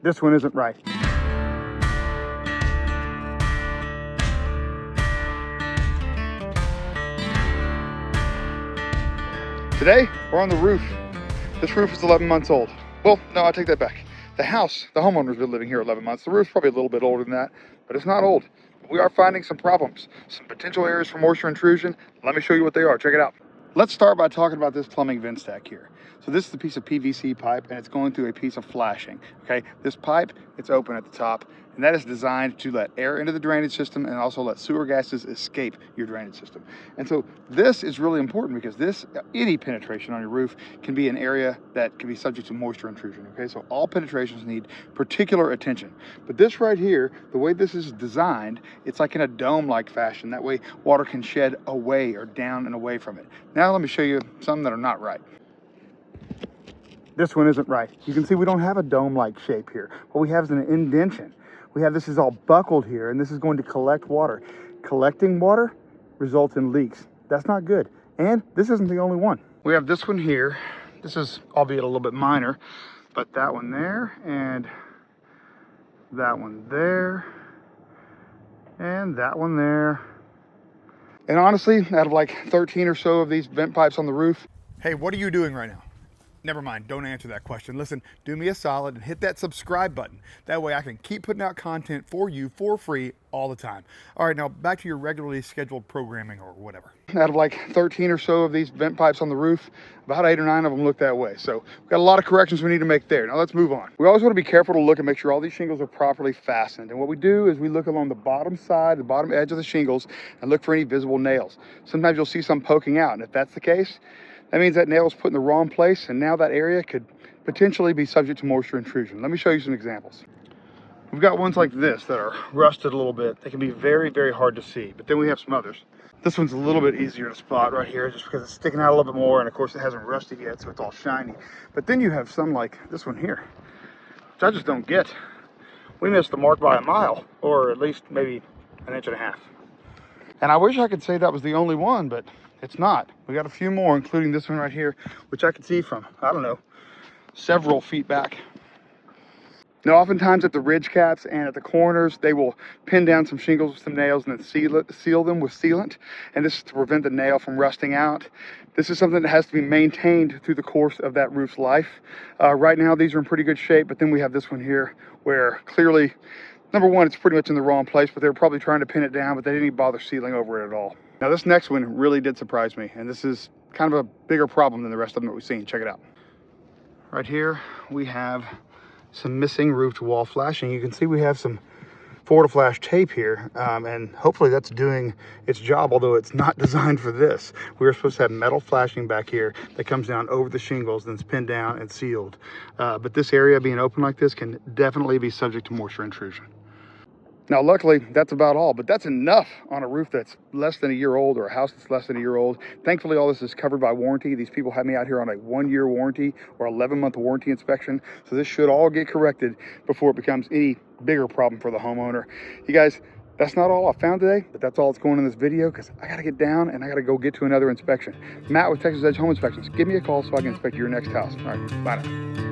This one isn't right. Today, we're on the roof. This roof is 11 months old. Well, no, I take that back. The house, the homeowner's been living here 11 months. The roof's probably a little bit older than that, but it's not old. We are finding some problems, some potential areas for moisture intrusion. Let me show you what they are. Check it out. Let's start by talking about this plumbing vent stack here. So this is a piece of PVC pipe and it's going through a piece of flashing, okay? This pipe, it's open at the top, and that is designed to let air into the drainage system and also let sewer gases escape your drainage system. And so this is really important because any penetration on your roof can be an area that can be subject to moisture intrusion, okay? So all penetrations need particular attention. But this right here, the way this is designed, it's like in a dome-like fashion. That way water can shed away or down and away from it. Now let me show you some that are not right. This one isn't right. You can see we don't have a dome-like shape here. What we have is an indentation. This is all buckled here, and this is going to collect water. Collecting water results in leaks. That's not good. And this isn't the only one. We have this one here. This is, albeit a little bit minor, but that one there, and that one there, and that one there. And honestly, out of like 13 or so of these vent pipes on the roof. Hey, what are you doing right now? Never mind, don't answer that question. Listen, do me a solid and hit that subscribe button. That way I can keep putting out content for you for free all the time. All right, now back to your regularly scheduled programming or whatever. Out of like 13 or so of these vent pipes on the roof, about 8 or 9 of them look that way. So we've got a lot of corrections we need to make there. Now let's move on. We always want to be careful to look and make sure all these shingles are properly fastened. And what we do is we look along the bottom side, the bottom edge of the shingles, and look for any visible nails. Sometimes you'll see some poking out, and if that's the case, that means that nail is put in the wrong place, and now that area could potentially be subject to moisture intrusion. Let me show you some examples. We've got ones like this that are rusted a little bit. They can be very, very hard to see, but then we have some others. This one's a little bit easier to spot right here just because it's sticking out a little bit more, and of course it hasn't rusted yet, so it's all shiny. But then you have some like this one here, which I just don't get. We missed the mark by a mile, or at least maybe 1.5 inches. And I wish I could say that was the only one, but it's not. We got a few more, including this one right here, which I can see from, I don't know, several feet back. Now, oftentimes at the ridge caps and at the corners, they will pin down some shingles with some nails and then seal them with sealant. And this is to prevent the nail from rusting out. This is something that has to be maintained through the course of that roof's life. Right now, these are in pretty good shape, but then we have this one here where clearly, number one, it's pretty much in the wrong place, but they're probably trying to pin it down, but they didn't even bother sealing over it at all. Now this next one really did surprise me, and this is kind of a bigger problem than the rest of them that we've seen. Check it out. Right here, we have some missing roof to wall flashing. You can see we have some Fortiflash tape here, and hopefully that's doing its job, although it's not designed for this. We were supposed to have metal flashing back here that comes down over the shingles, then it's pinned down and sealed. But this area being open like this can definitely be subject to moisture intrusion. Now, luckily, that's about all, but that's enough on a roof that's less than a year old or a house that's less than a year old. Thankfully, all this is covered by warranty. These people had me out here on a 1-year warranty or 11-month warranty inspection. So this should all get corrected before it becomes any bigger problem for the homeowner. You guys, that's not all I found today, but that's all that's going in this video because I got to get down and I got to go get to another inspection. Matt with Texas Edge Home Inspections. Give me a call so I can inspect your next house. All right, bye now.